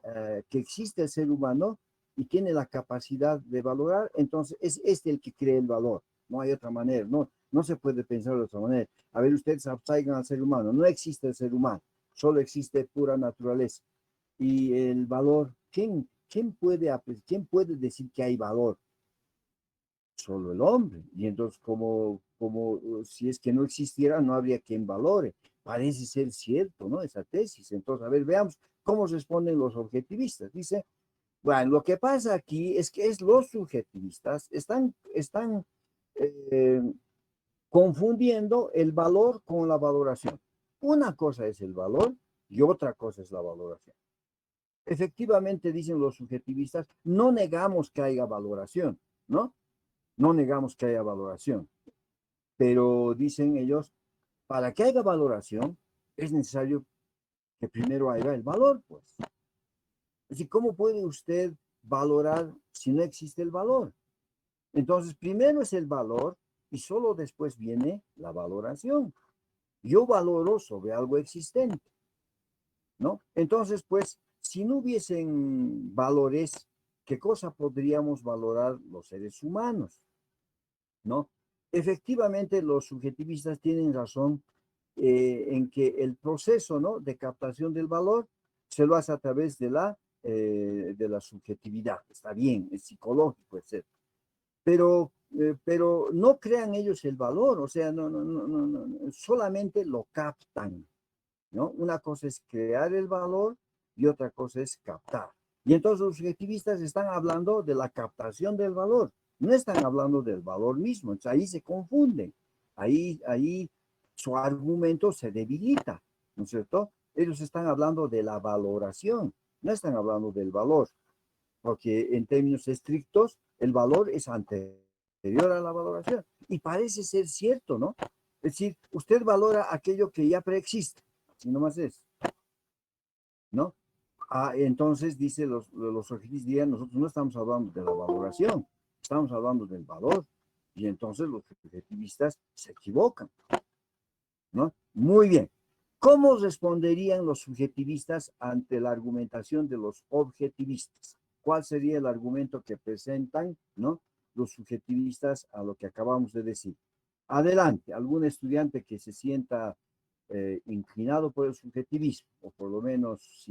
que existe el ser humano y tiene la capacidad de valorar, entonces es este el que crea el valor, no hay otra manera, no se puede pensar de otra manera. A ver, ustedes abstraigan al ser humano, no existe el ser humano, solo existe pura naturaleza. Y el valor, ¿quién puede decir que hay valor? Solo el hombre. Y entonces, como si es que no existiera, no habría quien valore. Parece ser cierto, ¿no? Esa tesis. Entonces, a ver, veamos cómo responden los objetivistas. Dice, bueno, lo que pasa aquí es que los subjetivistas están eh, confundiendo el valor con la valoración. Una cosa es el valor y otra cosa es la valoración. Efectivamente, dicen los subjetivistas, no negamos que haya valoración, ¿no? No negamos que haya valoración, pero dicen ellos, para que haya valoración es necesario que primero haya el valor, pues. Es decir, ¿cómo puede usted valorar si no existe el valor? Entonces, primero es el valor y solo después viene la valoración. Yo valoro sobre algo existente, ¿no? Entonces, pues, si no hubiesen valores, ¿qué cosa podríamos valorar los seres humanos? ¿No? Efectivamente, los subjetivistas tienen razón en que el proceso, ¿no?, de captación del valor se lo hace a través de la subjetividad. Está bien, es psicológico, etc. Pero no crean ellos el valor, o sea, no, solamente lo captan, ¿no? Una cosa es crear el valor y otra cosa es captar. Y entonces los subjetivistas están hablando de la captación del valor, no están hablando del valor mismo. Entonces ahí se confunden, ahí su argumento se debilita, ¿no es cierto? Ellos están hablando de la valoración, no están hablando del valor, porque en términos estrictos el valor es anterior a la valoración. Y parece ser cierto, ¿no? Es decir, usted valora aquello que ya preexiste, así nomás es, ¿no? Entonces, dice los objetivistas, nosotros no estamos hablando de la valoración, estamos hablando del valor. Y entonces los objetivistas se equivocan, ¿no? Muy bien. ¿Cómo responderían los subjetivistas ante la argumentación de los objetivistas? ¿Cuál sería el argumento que presentan, ¿no?, los subjetivistas a lo que acabamos de decir? Adelante, algún estudiante que se sienta inclinado por el subjetivismo, o por lo menos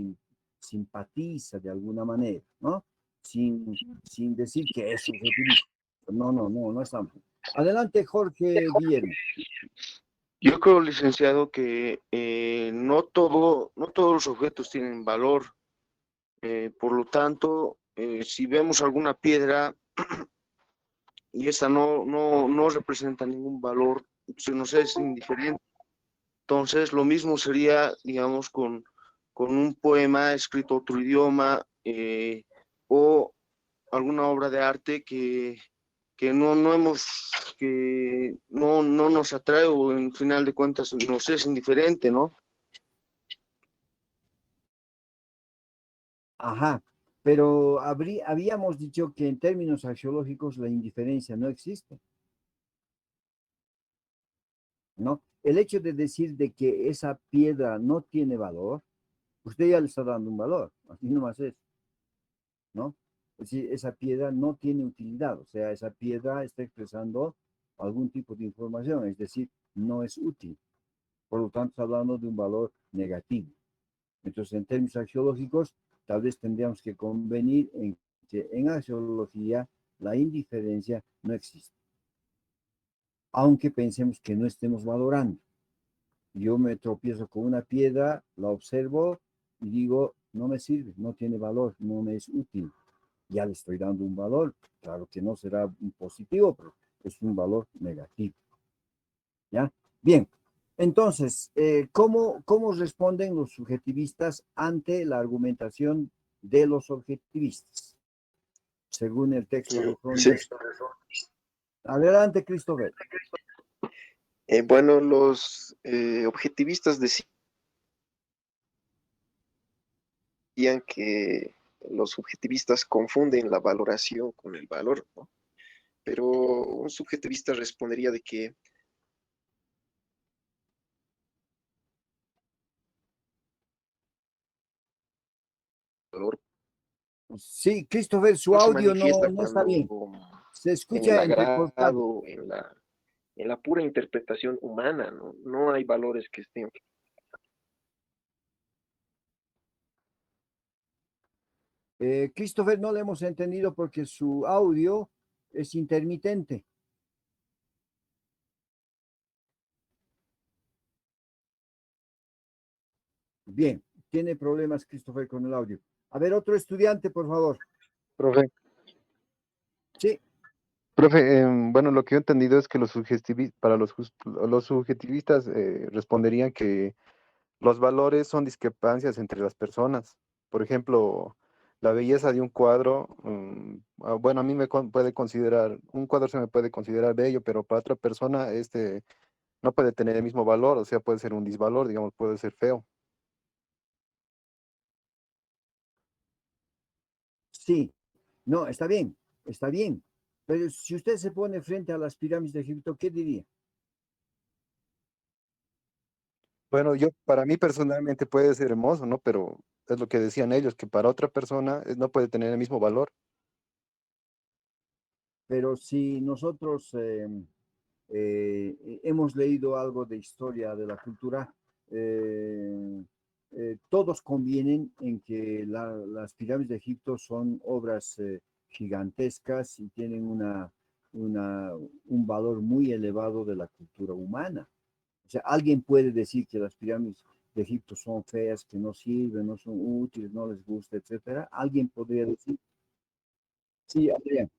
simpatiza de alguna manera, ¿no? Sin decir que es subjetivista. No estamos. Adelante, Jorge Guillermo.
Yo creo, licenciado, que no todos los objetos tienen valor. Por lo tanto, si vemos alguna piedra y esta no representa ningún valor, se nos es indiferente. Entonces, lo mismo sería, digamos, con un poema escrito en otro idioma, o alguna obra de arte que no nos atrae, o en final de cuentas nos es indiferente, ¿no?
Ajá, pero habíamos dicho que en términos axiológicos la indiferencia no existe, ¿no? El hecho de decir de que esa piedra no tiene valor, usted ya le está dando un valor, así nomás es, ¿no? Es decir, esa piedra no tiene utilidad, o sea, esa piedra está expresando algún tipo de información, es decir, no es útil. Por lo tanto, está hablando de un valor negativo. Entonces, en términos axiológicos, tal vez tendríamos que convenir en que en axiología la indiferencia no existe, aunque pensemos que no estemos valorando. Yo me tropiezo con una piedra, la observo y digo, no me sirve, no tiene valor, no me es útil. Ya le estoy dando un valor, claro que no será un positivo, pero es un valor negativo. ¿Ya? Bien, entonces, ¿cómo responden los subjetivistas ante la argumentación de los objetivistas? Según el texto de
Sí.
Fromm. Adelante, Christopher.
Bueno, los objetivistas decían que los subjetivistas confunden la valoración con el valor, ¿no? Pero un subjetivista respondería de que el valor
Sí, Christopher, su
se
audio
manifiesta
no está
cuando
bien. Se
en el
escucha entrecortado.
agrado, en la pura interpretación humana, ¿no? No hay valores que estén.
Christopher, no le hemos entendido porque su audio es intermitente. Bien, tiene problemas Christopher con el audio. A ver, otro estudiante, por favor.
Profe,
Sí,
profe, bueno, lo que yo he entendido es que para los subjetivistas responderían que los valores son discrepancias entre las personas. Por ejemplo, la belleza de un cuadro, bueno, a mí puede considerar, un cuadro se me puede considerar bello, pero para otra persona este no puede tener el mismo valor, o sea, puede ser un disvalor, digamos, puede ser feo.
sí. No, está bien. Pero si usted se pone frente a las pirámides de Egipto, ¿qué diría?
Bueno, para mí personalmente puede ser hermoso, ¿no? Pero es lo que decían ellos, que para otra persona no puede tener el mismo valor.
Pero si nosotros hemos leído algo de historia de la cultura, todos convienen en que las pirámides de Egipto son obras gigantescas y tienen un valor muy elevado de la cultura humana. O sea, alguien puede decir que las pirámides de Egipto son feas, que no sirven, no son útiles, no les gusta, etcétera. Alguien podría decir, sí, Adrián.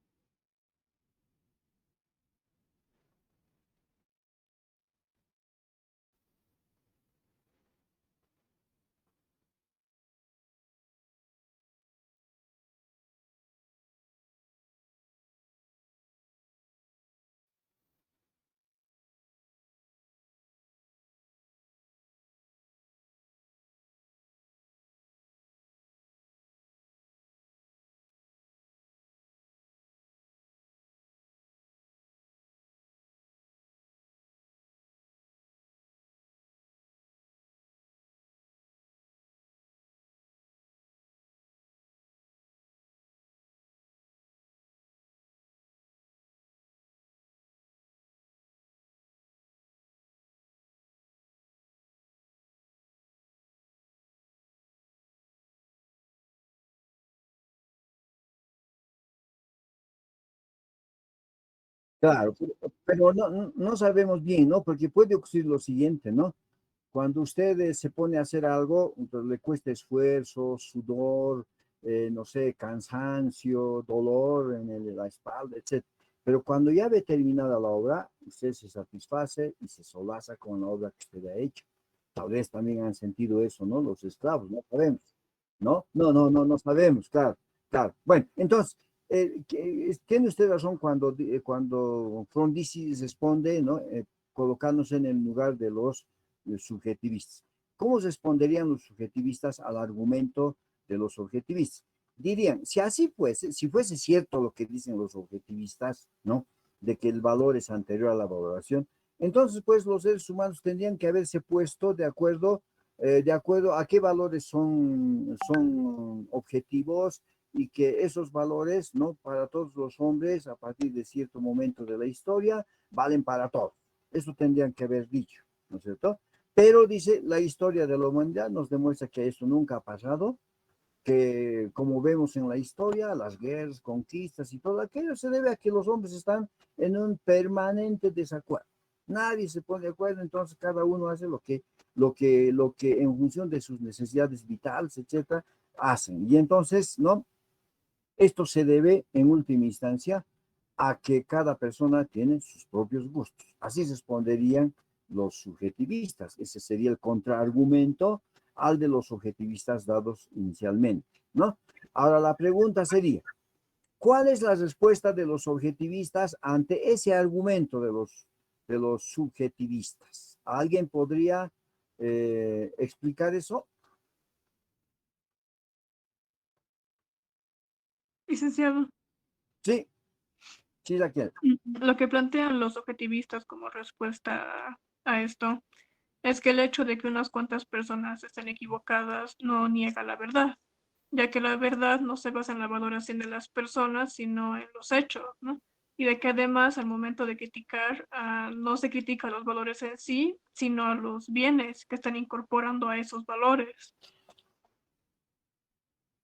Claro, pero no sabemos bien, ¿no? Porque puede ocurrir lo siguiente, ¿no? Cuando usted se pone a hacer algo, entonces le cuesta esfuerzo, sudor, no sé, cansancio, dolor en la espalda, etc. Pero cuando ya ve terminada la obra, usted se satisface y se solaza con la obra que usted ha hecho. Tal vez también han sentido eso, ¿no? Los esclavos, no sabemos. No sabemos, claro, claro. Bueno, entonces, tiene usted razón cuando Frondizi responde, ¿no? Colocándose en el lugar de los subjetivistas. ¿Cómo responderían los subjetivistas al argumento de los objetivistas? Dirían, si así fuese, si fuese cierto lo que dicen los objetivistas, ¿no? De que el valor es anterior a la valoración, entonces pues los seres humanos tendrían que haberse puesto de acuerdo a qué valores son objetivos y que esos valores, ¿no? Para todos los hombres, a partir de cierto momento de la historia, valen para todos. Eso tendrían que haber dicho, ¿no es cierto? Pero dice, la historia de la humanidad nos demuestra que eso nunca ha pasado, que como vemos en la historia, las guerras, conquistas y todo aquello se debe a que los hombres están en un permanente desacuerdo. Nadie se pone de acuerdo, entonces cada uno hace lo que en función de sus necesidades vitales, etcétera, hacen. Y entonces, ¿no? Esto se debe en última instancia a que cada persona tiene sus propios gustos. Así responderían los subjetivistas. Ese sería el contraargumento al de los objetivistas dados inicialmente, ¿no? Ahora la pregunta sería, ¿cuál es la respuesta de los objetivistas ante ese argumento de los subjetivistas? ¿Alguien podría explicar eso?
Licenciado,
Sí, sí, la quiero.
lo que plantean los objetivistas como respuesta a esto es que el hecho de que unas cuantas personas estén equivocadas no niega la verdad, ya que la verdad no se basa en la valoración de las personas, sino en los hechos, ¿no? Y de que además al momento de criticar, no se critica los valores en sí, sino a los bienes que están incorporando a esos valores.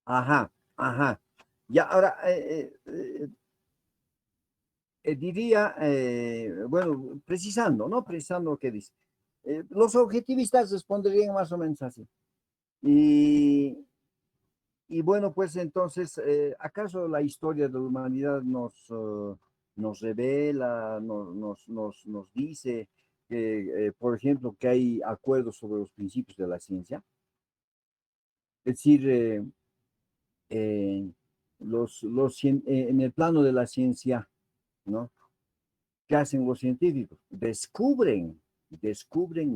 Ajá, ajá. Ya, ahora, diría, bueno, precisando, ¿no? Precisando lo que dice. Los objetivistas responderían más o menos así. Y, y bueno, pues entonces, ¿acaso la historia de la humanidad nos revela, nos dice que, por ejemplo, que hay acuerdos sobre los principios de la ciencia? Es decir, en el plano de la ciencia, ¿no? ¿Qué hacen los científicos? Descubren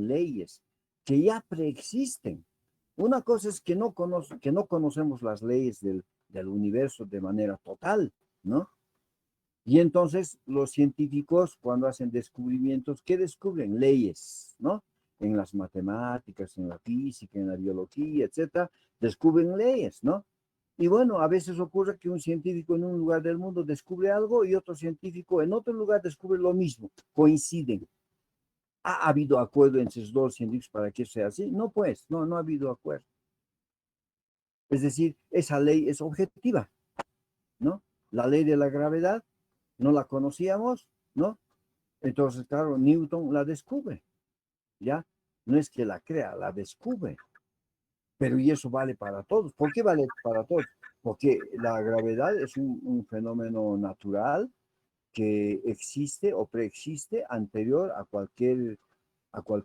leyes que ya preexisten. Una cosa es que que no conocemos las leyes del universo de manera total, ¿no? Y entonces los científicos, cuando hacen descubrimientos, ¿qué descubren? Leyes, ¿no? En las matemáticas, en la física, en la biología, etcétera, descubren leyes, ¿no? Y bueno, a veces ocurre que un científico en un lugar del mundo descubre algo y otro científico en otro lugar descubre lo mismo, coinciden. ¿Ha habido acuerdo entre los dos científicos para que sea así? No, pues, no ha habido acuerdo. Es decir, esa ley es objetiva, ¿no? La ley de la gravedad no la conocíamos, ¿no? Entonces, claro, Newton la descubre, ¿ya? No es que la crea, la descubre. Pero y eso vale para todos. ¿Por qué vale para todos? Porque la gravedad es un fenómeno natural que existe o preexiste anterior a cualquier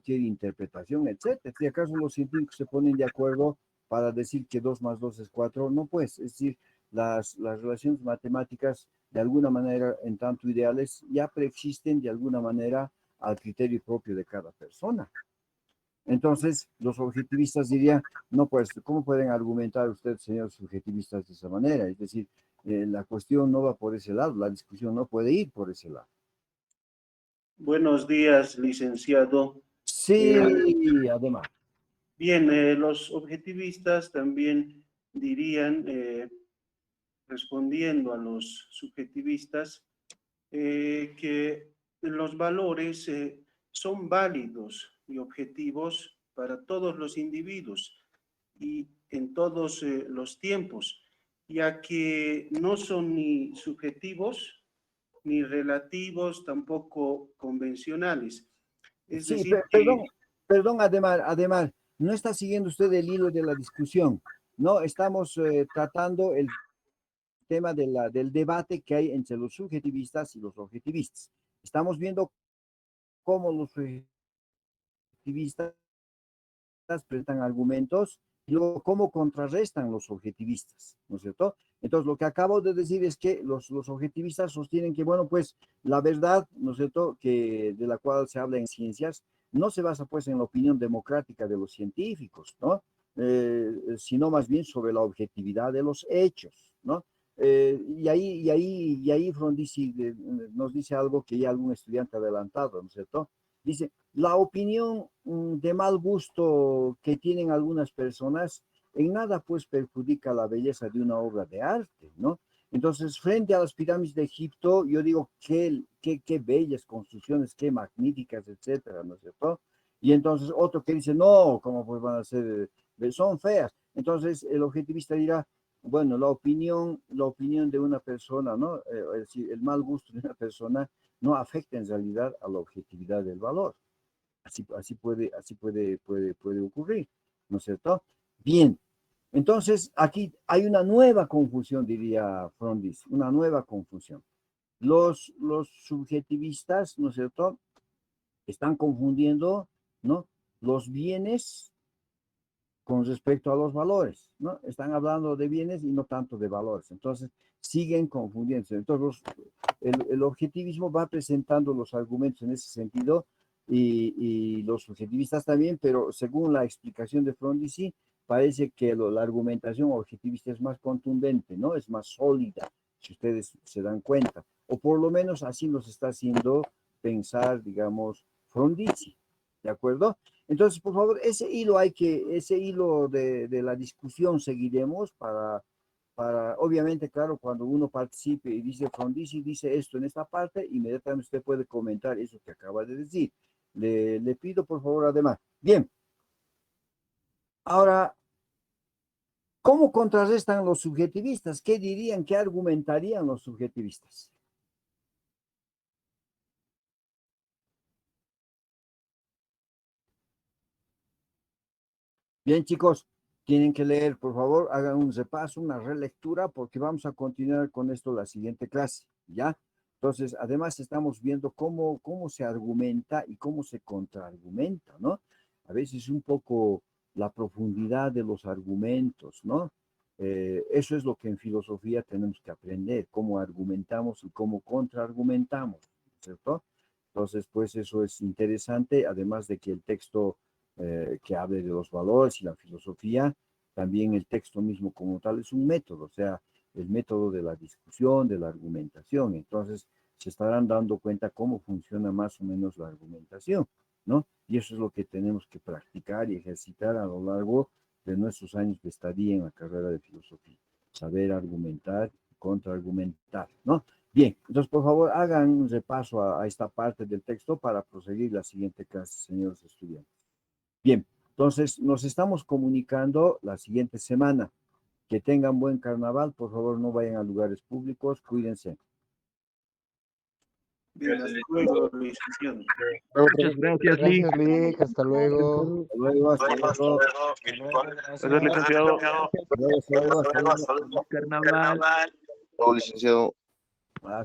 interpretación, etcétera. Si acaso los científicos se ponen de acuerdo para decir que 2 más 2 es 4, no pues, es decir, las relaciones matemáticas de alguna manera, en tanto ideales, ya preexisten de alguna manera al criterio propio de cada persona. Entonces, los objetivistas dirían, no, pues, ¿cómo pueden argumentar ustedes, señores subjetivistas, de esa manera? Es decir, la cuestión no va por ese lado, la discusión no puede ir por ese lado.
Buenos días, licenciado.
Sí, además.
Bien, los objetivistas también dirían, respondiendo a los subjetivistas, que los valores son válidos y objetivos para todos los individuos y en todos los tiempos, ya que no son ni subjetivos ni relativos, tampoco convencionales. Es
Sí,
decir,
perdón, Ademar, no está siguiendo usted el hilo de la discusión. No, estamos tratando el tema del debate que hay entre los subjetivistas y los objetivistas. Estamos viendo cómo los subjetivistas presentan argumentos y luego cómo contrarrestan los objetivistas, ¿no es cierto? Entonces, lo que acabo de decir es que los objetivistas sostienen que, bueno, pues la verdad, ¿no es cierto?, que de la cual se habla en ciencias, no se basa pues en la opinión democrática de los científicos, ¿no? Sino más bien sobre la objetividad de los hechos, ¿no? Y ahí Frondizi nos dice algo que ya algún estudiante ha adelantado, ¿no es cierto? Dice, la opinión de mal gusto que tienen algunas personas en nada pues perjudica la belleza de una obra de arte, ¿no? Entonces, frente a las pirámides de Egipto, yo digo, qué bellas construcciones, qué magníficas, etcétera, ¿no es cierto? Y entonces otro que dice, no, ¿cómo pues van a ser? Son feas. Entonces, el objetivista dirá, bueno, la opinión de una persona, ¿no? Es decir, el mal gusto de una persona no afecta en realidad a la objetividad del valor. Así puede ocurrir, ¿no es cierto? Bien, entonces aquí hay una nueva confusión, diría Frondizi, una nueva confusión. Los subjetivistas, ¿no es cierto?, están confundiendo, ¿no?, los bienes con respecto a los valores, ¿no? Están hablando de bienes y no tanto de valores. Entonces, siguen confundiéndose. Entonces, el objetivismo va presentando los argumentos en ese sentido y los subjetivistas también, pero según la explicación de Frondizi, parece que la argumentación objetivista es más contundente, ¿no? Es más sólida, si ustedes se dan cuenta. O por lo menos así nos está haciendo pensar, digamos, Frondizi, ¿de acuerdo? Entonces, por favor, ese hilo de la discusión seguiremos para, obviamente, claro, cuando uno participe y dice Frondizi, dice esto en esta parte, inmediatamente usted puede comentar eso que acaba de decir. Le pido, por favor, además. Bien. Ahora, ¿cómo contrarrestan los subjetivistas? ¿Qué dirían, qué argumentarían los subjetivistas? Bien, chicos, tienen que leer, por favor, hagan un repaso, una relectura, porque vamos a continuar con esto la siguiente clase, ¿ya? Entonces, además estamos viendo cómo se argumenta y cómo se contraargumenta, ¿no? A veces un poco la profundidad de los argumentos, ¿no? Eso es lo que en filosofía tenemos que aprender, cómo argumentamos y cómo contraargumentamos, ¿cierto? Entonces, pues eso es interesante, además de que el texto que hable de los valores y la filosofía, también el texto mismo como tal es un método, o sea, el método de la discusión, de la argumentación. Entonces, se estarán dando cuenta cómo funciona más o menos la argumentación, ¿no? Y eso es lo que tenemos que practicar y ejercitar a lo largo de nuestros años de estadía en la carrera de filosofía. Saber argumentar, contraargumentar, ¿no? Bien, entonces por favor hagan un repaso a esta parte del texto para proseguir la siguiente clase, señores estudiantes. Bien, entonces nos estamos comunicando la siguiente semana. Que tengan buen carnaval, por favor no vayan a lugares públicos, cuídense.
bien, hasta luego, licenciado.
Muchas gracias, Lee.
Gracias, Lick. Hasta luego.
Hasta luego, hasta luego.
Gracias, licenciado.
Hasta luego, hasta luego, hasta luego.
Carnaval.
Licenciado.
Hasta